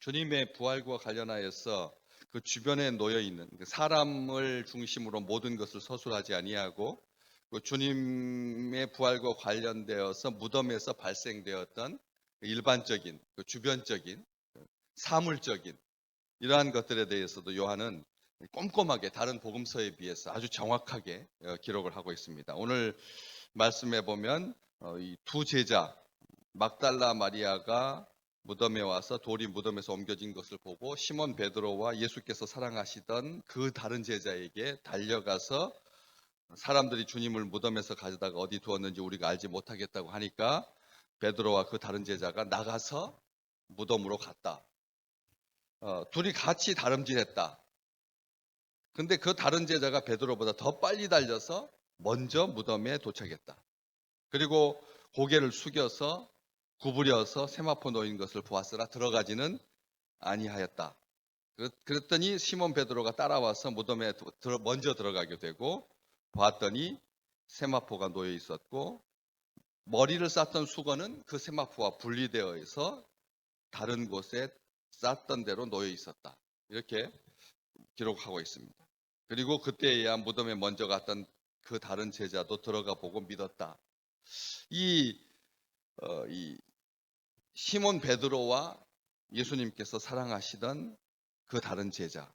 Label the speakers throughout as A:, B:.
A: 주님의 부활과 관련하여서 그 주변에 놓여 있는 사람을 중심으로 모든 것을 서술하지 아니하고 그 주님의 부활과 관련되어서 무덤에서 발생되었던 일반적인 그 주변적인 사물적인 이러한 것들에 대해서도 요한은 꼼꼼하게 다른 복음서에 비해서 아주 정확하게 기록을 하고 있습니다. 오늘 말씀해 보면 이 두 제자 막달라 마리아가 무덤에 와서 돌이 무덤에서 옮겨진 것을 보고 시몬 베드로와 예수께서 사랑하시던 그 다른 제자에게 달려가서 사람들이 주님을 무덤에서 가져다가 어디 두었는지 우리가 알지 못하겠다고 하니까 베드로와 그 다른 제자가 나가서 무덤으로 갔다. 둘이 같이 다름질했다. 근데 그 다른 제자가 베드로보다 더 빨리 달려서 먼저 무덤에 도착했다. 그리고 고개를 숙여서 구부려서 세마포 놓인 것을 보았으나 들어가지는 아니하였다. 그랬더니 시몬 베드로가 따라와서 무덤에 먼저 들어가게 되고 봤더니 세마포가 놓여 있었고 머리를 쌌던 수건은 그 세마포와 분리되어 있어 다른 곳에 쌌던 대로 놓여 있었다. 이렇게 기록하고 있습니다. 그리고 그때야 무덤에 먼저 갔던 그 다른 제자도 들어가 보고 믿었다. 이 시몬 베드로와 예수님께서 사랑하시던 그 다른 제자,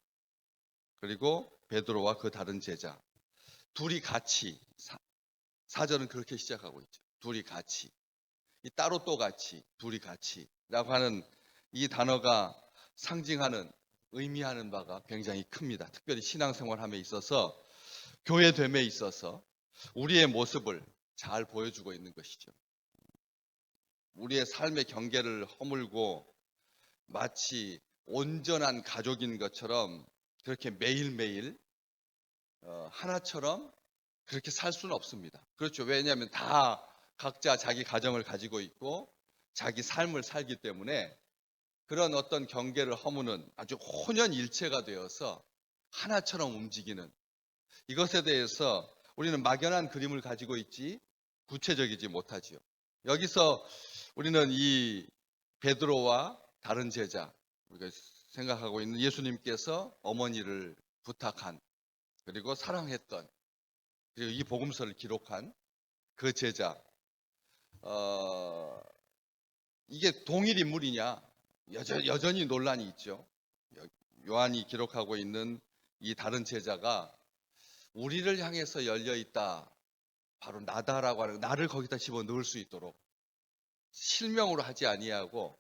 A: 그리고 베드로와 그 다른 제자, 둘이 같이, 사절은 그렇게 시작하고 있죠. 둘이 같이, 이 따로 또 같이, 둘이 같이라고 하는 이 단어가 상징하는, 의미하는 바가 굉장히 큽니다. 특별히 신앙생활함에 있어서, 교회됨에 있어서 우리의 모습을 잘 보여주고 있는 것이죠. 우리의 삶의 경계를 허물고 마치 온전한 가족인 것처럼 그렇게 매일매일 하나처럼 그렇게 살 수는 없습니다. 그렇죠. 왜냐하면 다 각자 자기 가정을 가지고 있고 자기 삶을 살기 때문에 그런 어떤 경계를 허무는 아주 혼연일체가 되어서 하나처럼 움직이는 이것에 대해서 우리는 막연한 그림을 가지고 있지 구체적이지 못하지요. 여기서 우리는 이 베드로와 다른 제자, 우리가 생각하고 있는 예수님께서 어머니를 부탁한, 그리고 사랑했던, 그리고 이 복음서를 기록한 그 제자, 이게 동일 인물이냐? 여전히 논란이 있죠. 요한이 기록하고 있는 이 다른 제자가 우리를 향해서 열려 있다. 바로 나다라고 하는, 나를 거기다 집어 넣을 수 있도록 실명으로 하지 아니하고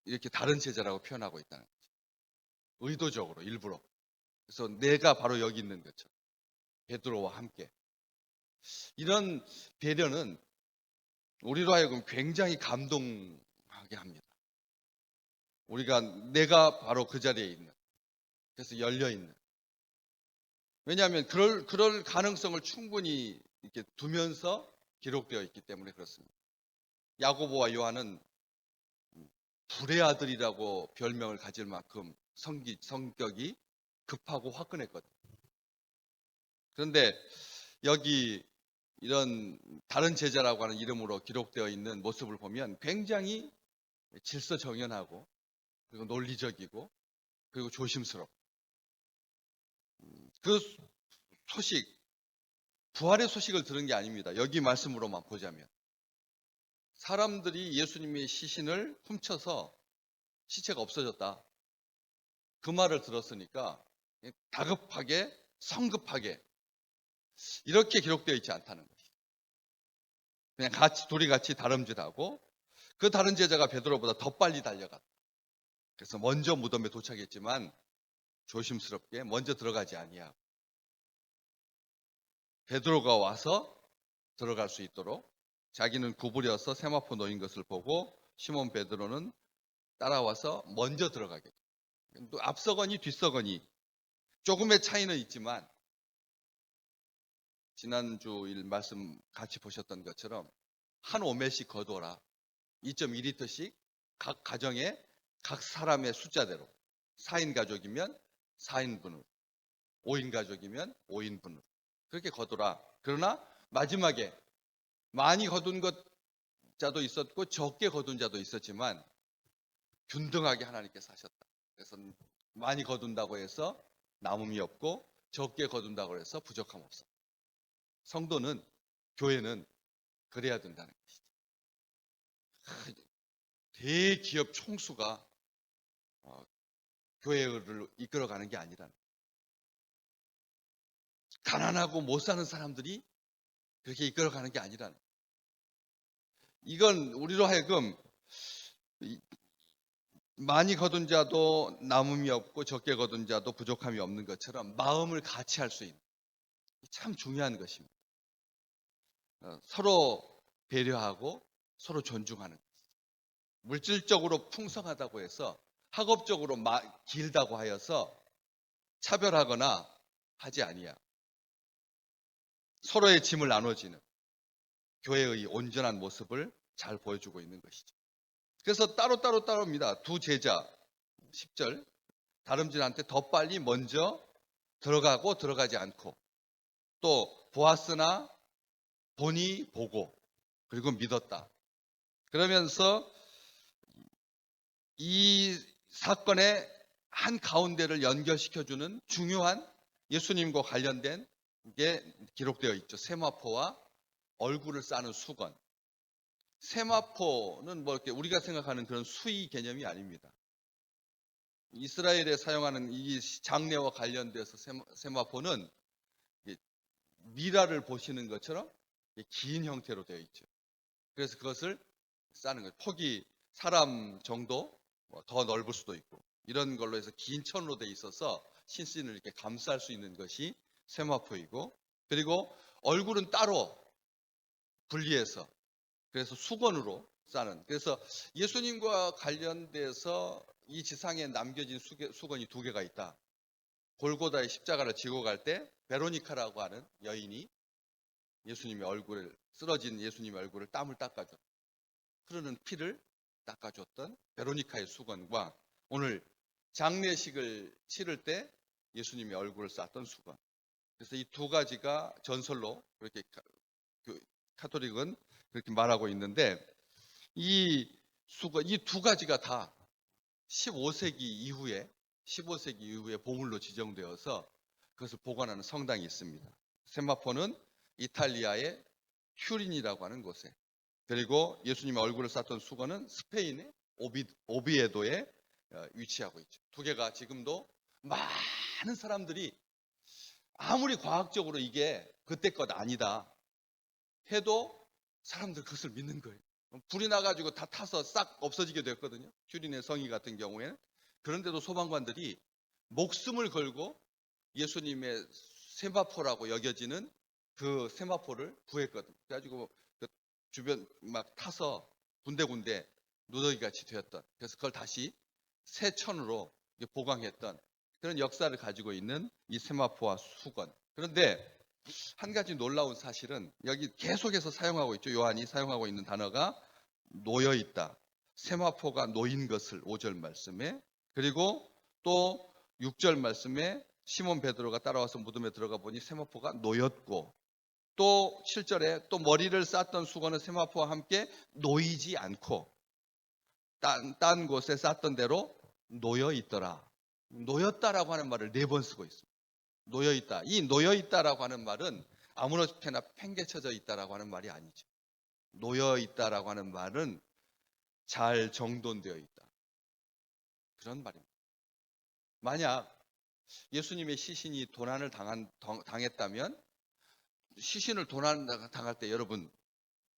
A: 이렇게 다른 제자라고 표현하고 있다는 거죠. 의도적으로, 일부러. 그래서 내가 바로 여기 있는 것처럼 베드로와 함께. 이런 배려는 우리로 하여금 굉장히 감동하게 합니다. 우리가 내가 바로 그 자리에 있는, 그래서 열려 있는. 왜냐하면 그럴 가능성을 충분히 이렇게 두면서 기록되어 있기 때문에 그렇습니다. 야고보와 요한은 불의 아들이라고 별명을 가질 만큼 성격이 급하고 화끈했거든요. 그런데 여기 이런 다른 제자라고 하는 이름으로 기록되어 있는 모습을 보면 굉장히 질서정연하고 그리고 논리적이고 그리고 조심스럽고 그 소식, 부활의 소식을 들은 게 아닙니다. 여기 말씀으로만 보자면 사람들이 예수님의 시신을 훔쳐서 시체가 없어졌다. 그 말을 들었으니까 다급하게 성급하게 이렇게 기록되어 있지 않다는 것이죠. 그냥 둘이 같이 다름질하고 그 다른 제자가 베드로보다 더 빨리 달려갔다. 그래서 먼저 무덤에 도착했지만 조심스럽게 먼저 들어가지 아니하고 베드로가 와서 들어갈 수 있도록 자기는 구부려서 세마포 놓인 것을 보고 시몬 베드로는 따라와서 먼저 들어가게 돼요. 또 앞서거니 뒤서거니 조금의 차이는 있지만 지난주일 말씀 같이 보셨던 것처럼 한 오매씩 거두어라. 2.2리터씩 각 가정에 각 사람의 숫자대로 4인 가족이면 4인분으로 5인 가족이면 5인분으로 그렇게 거두라. 그러나 마지막에 많이 거둔 자도 있었고 적게 거둔 자도 있었지만 균등하게 하나님께서 하셨다. 그래서 많이 거둔다고 해서 남음이 없고 적게 거둔다고 해서 부족함 없어. 성도는, 교회는 그래야 된다는 것이죠. 대기업 총수가 교회를 이끌어가는 게 아니라 가난하고 못 사는 사람들이 그렇게 이끌어가는 게 아니라, 이건 우리로 하여금 많이 거둔 자도 남음이 없고 적게 거둔 자도 부족함이 없는 것처럼 마음을 같이 할 수 있는, 참 중요한 것입니다. 서로 배려하고 서로 존중하는 것. 물질적으로 풍성하다고 해서, 학업적으로 길다고 하여서 차별하거나 하지 아니야. 서로의 짐을 나눠지는 교회의 온전한 모습을 잘 보여주고 있는 것이죠. 그래서 따로입니다. 두 제자, 10절, 다름질한테 더 빨리 먼저 들어가고 들어가지 않고, 또 보았으나 보니 보고, 그리고 믿었다. 그러면서 이 사건의 한 가운데를 연결시켜주는 중요한 예수님과 관련된 게 기록되어 있죠. 세마포와 얼굴을 싸는 수건. 세마포는 뭐 이렇게 우리가 생각하는 그런 수의 개념이 아닙니다. 이스라엘에 사용하는 이 장례와 관련돼서 세마포는 미라를 보시는 것처럼 긴 형태로 되어 있죠. 그래서 그것을 싸는 거예요. 폭이 사람 정도 더 넓을 수도 있고, 이런 걸로 해서 긴 천으로 되어 있어서 신신을 이렇게 감쌀 수 있는 것이 세마포이고, 그리고 얼굴은 따로 분리해서, 그래서 수건으로 싸는. 그래서 예수님과 관련돼서 이 지상에 남겨진 수건이 두 개가 있다. 골고다의 십자가를 지고 갈 때 베로니카라고 하는 여인이 쓰러진 예수님의 얼굴을 땀을 닦아줬다. 흐르는 피를 닦아줬던 베로니카의 수건과, 오늘 장례식을 치를 때 예수님의 얼굴을 쌌던 수건. 그래서 이 두 가지가 전설로 그렇게 카톨릭은 그렇게 말하고 있는데, 이 두 가지가 다 15세기 이후에 보물로 지정되어서 그것을 보관하는 성당이 있습니다. 세마포는 이탈리아의 튜린이라고 하는 곳에, 그리고 예수님의 얼굴을 쌌던 수건은 스페인의 오비에도에 위치하고 있죠. 두 개가 지금도 많은 사람들이, 아무리 과학적으로 이게 그때 것 아니다 해도 사람들 그것을 믿는 거예요. 불이 나가지고 다 타서 싹 없어지게 됐거든요. 튜린의 성이 같은 경우에는. 그런데도 소방관들이 목숨을 걸고 예수님의 세마포라고 여겨지는 그 세마포를 구했거든요. 그래가지고 그 주변 막 타서 군데군데 누더기 같이 되었던, 그래서 그걸 다시 새 천으로 보강했던 그런 역사를 가지고 있는 이 세마포와 수건. 그런데 한 가지 놀라운 사실은 여기 계속해서 사용하고 있죠. 요한이 사용하고 있는 단어가 놓여 있다. 세마포가 놓인 것을 5절 말씀에, 그리고 또 6절 말씀에 시몬 베드로가 따라와서 무덤에 들어가 보니 세마포가 놓였고, 또 7절에 또 머리를 쌌던 수건은 세마포와 함께 놓이지 않고 딴 곳에 쌌던 대로 놓여 있더라. 놓였다라고 하는 말을 4번 쓰고 있습니다. 놓여 있다. 이 놓여 있다라고 하는 말은 아무렇게나 팽개쳐져 있다라고 하는 말이 아니죠. 놓여 있다라고 하는 말은 잘 정돈되어 있다, 그런 말입니다. 만약 예수님의 시신이 도난을 당했다면, 시신을 도난당할 때 여러분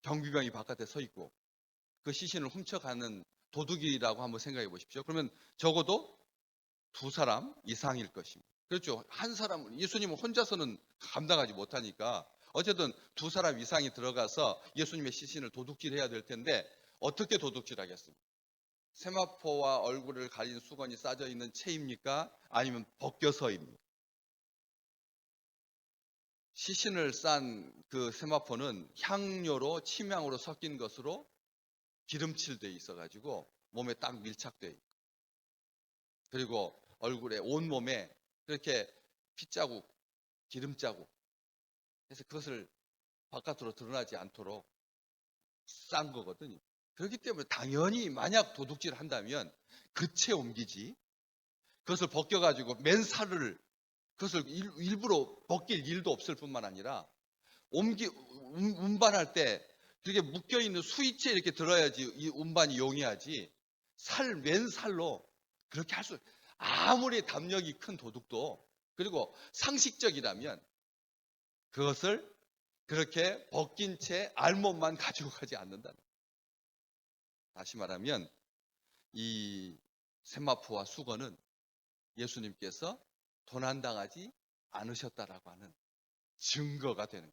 A: 경비병이 바깥에 서 있고 그 시신을 훔쳐가는 도둑이라고 한번 생각해 보십시오. 그러면 적어도 2사람 이상일 것입니다. 그렇죠. 한 사람, 예수님은 혼자서는 감당하지 못하니까 어쨌든 2사람 이상이 들어가서 예수님의 시신을 도둑질해야 될 텐데, 어떻게 도둑질하겠습니까? 세마포와 얼굴을 가린 수건이 싸져 있는 채입니까? 아니면 벗겨서입니까? 시신을 싼 그 세마포는 향료로, 침향으로 섞인 것으로 기름칠돼 있어가지고 몸에 딱 밀착돼 있고, 그리고 얼굴에, 온몸에 그렇게 핏자국, 기름자국 해서 그것을 바깥으로 드러나지 않도록 싼 거거든요. 그렇기 때문에 당연히 만약 도둑질 한다면 그채 옮기지. 그것을 벗겨가지고 맨살을 그것을 일부러 벗길 일도 없을 뿐만 아니라 운반할 때 그렇게 묶여있는 수위채 이렇게 들어야지 이 운반이 용이하지. 맨살로 그렇게 아무리 담력이 큰 도둑도, 그리고 상식적이라면 그것을 그렇게 벗긴 채 알몸만 가지고 가지 않는다는 거예요. 다시 말하면 이 세마포와 수건은 예수님께서 도난당하지 않으셨다라고 하는 증거가 되는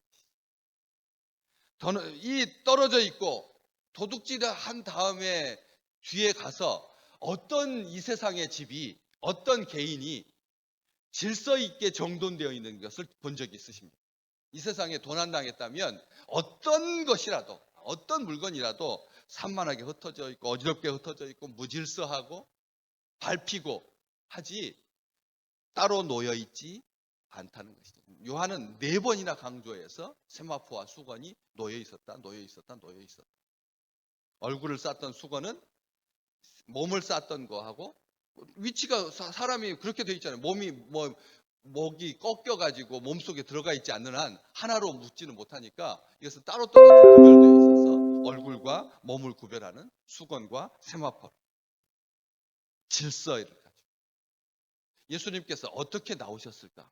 A: 거예요. 이 떨어져 있고 도둑질을 한 다음에 뒤에 가서 어떤 이 세상의 집이, 어떤 개인이 질서 있게 정돈되어 있는 것을 본 적이 있으십니까? 이 세상에 도난당했다면 어떤 것이라도, 어떤 물건이라도 산만하게 흩어져 있고 어지럽게 흩어져 있고 무질서하고 밟히고 하지 따로 놓여 있지 않다는 것이죠. 요한은 4번이나 강조해서 세마포와 수건이 놓여 있었다. 얼굴을 쌌던 수건은 몸을 쌌던 거하고 위치가 사람이 그렇게 돼 있잖아요. 목이 꺾여가지고 몸속에 들어가 있지 않는 한 하나로 묶지는 못하니까 이것은 따로따로 구별되어 있어서 얼굴과 몸을 구별하는 수건과 세마포, 질서를 가지고 예수님께서 어떻게 나오셨을까?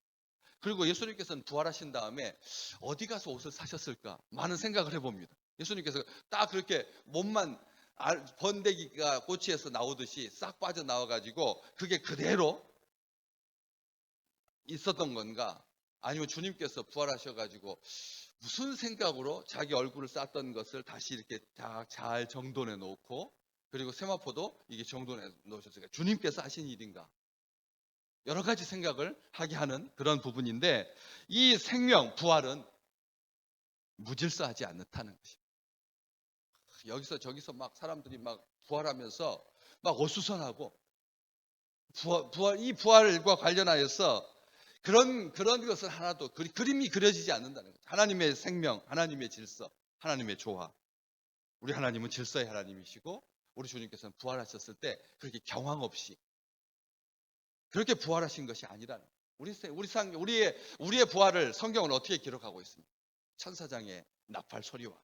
A: 그리고 예수님께서는 부활하신 다음에 어디 가서 옷을 사셨을까? 많은 생각을 해봅니다. 예수님께서 딱 그렇게 몸만 번데기가 꼬치에서 나오듯이 싹 빠져나와가지고 그게 그대로 있었던 건가? 아니면 주님께서 부활하셔가지고 무슨 생각으로 자기 얼굴을 쌌던 것을 다시 이렇게 잘 정돈해 놓고, 그리고 세마포도 이게 정돈해 놓으셨을까? 주님께서 하신 일인가? 여러 가지 생각을 하게 하는 그런 부분인데, 이 생명, 부활은 무질서하지 않다는 것입니다. 여기서 저기서 막 사람들이 막 부활하면서 막 어수선하고, 이 부활과 관련하여서 그런 것은 하나도 그림이 그려지지 않는다는 거죠. 하나님의 생명, 하나님의 질서, 하나님의 조화. 우리 하나님은 질서의 하나님이시고 우리 주님께서는 부활하셨을 때 그렇게 경황 없이 그렇게 부활하신 것이 아니라는 거예요. 우리의 부활을 성경은 어떻게 기록하고 있습니까? 천사장의 나팔 소리와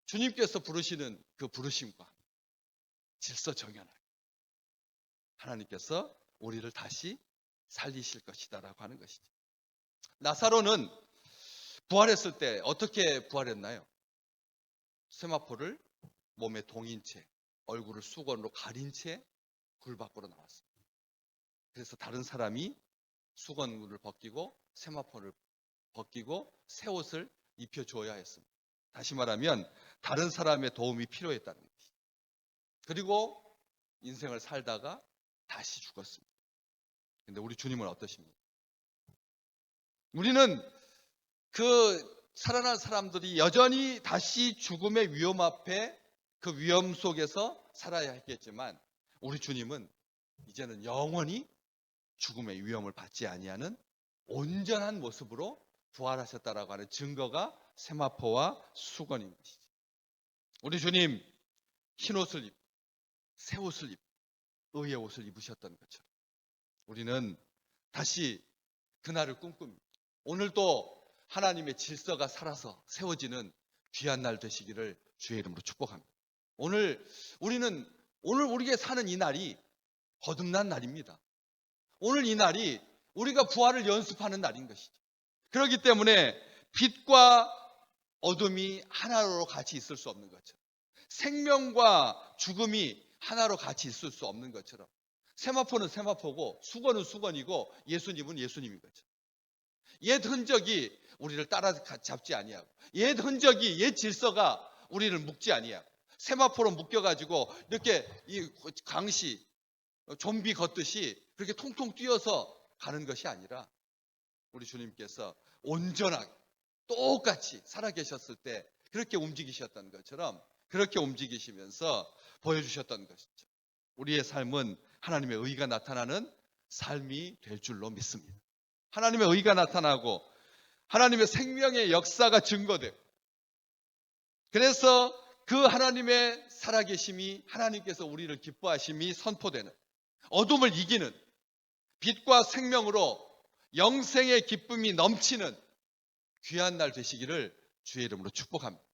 A: 주님께서 부르시는 그 부르심과 질서 정연하게 하나님께서 우리를 다시 살리실 것이다라고 하는 것이죠. 나사로는 부활했을 때 어떻게 부활했나요? 세마포를 몸에 동인 채, 얼굴을 수건으로 가린 채 굴 밖으로 나왔습니다. 그래서 다른 사람이 수건을 벗기고 세마포를 벗기고 새 옷을 입혀줘야 했습니다. 다시 말하면 다른 사람의 도움이 필요했다는 것이죠. 그리고 인생을 살다가 다시 죽었습니다. 근데 우리 주님은 어떠십니까? 우리는 그 살아난 사람들이 여전히 다시 죽음의 위험 앞에 그 위험 속에서 살아야 했겠지만, 우리 주님은 이제는 영원히 죽음의 위험을 받지 아니하는 온전한 모습으로 부활하셨다라고 하는 증거가 세마포와 수건인 것이죠. 우리 주님 흰 옷을 입고 새 옷을 입고 의의 옷을 입으셨던 것처럼 우리는 다시 그날을 꿈꿉니다. 오늘도 하나님의 질서가 살아서 세워지는 귀한 날 되시기를 주의 이름으로 축복합니다. 오늘 우리가 사는 이 날이 거듭난 날입니다. 오늘 이 날이 우리가 부활을 연습하는 날인 것이죠. 그렇기 때문에 빛과 어둠이 하나로 같이 있을 수 없는 것처럼, 생명과 죽음이 하나로 같이 있을 수 없는 것처럼, 세마포는 세마포고 수건은 수건이고 예수님은 예수님인 거죠. 옛 흔적이 우리를 따라잡지 아니하고, 옛 흔적이, 옛 질서가 우리를 묶지 아니하고, 세마포로 묶여가지고 이렇게 이 강시 좀비 걷듯이 그렇게 통통 뛰어서 가는 것이 아니라, 우리 주님께서 온전하게 똑같이 살아계셨을 때 그렇게 움직이셨던 것처럼 그렇게 움직이시면서 보여주셨던 것이죠. 우리의 삶은 하나님의 의가 나타나는 삶이 될 줄로 믿습니다. 하나님의 의가 나타나고 하나님의 생명의 역사가 증거되고, 그래서 그 하나님의 살아계심이, 하나님께서 우리를 기뻐하심이 선포되는, 어둠을 이기는, 빛과 생명으로 영생의 기쁨이 넘치는 귀한 날 되시기를 주의 이름으로 축복합니다.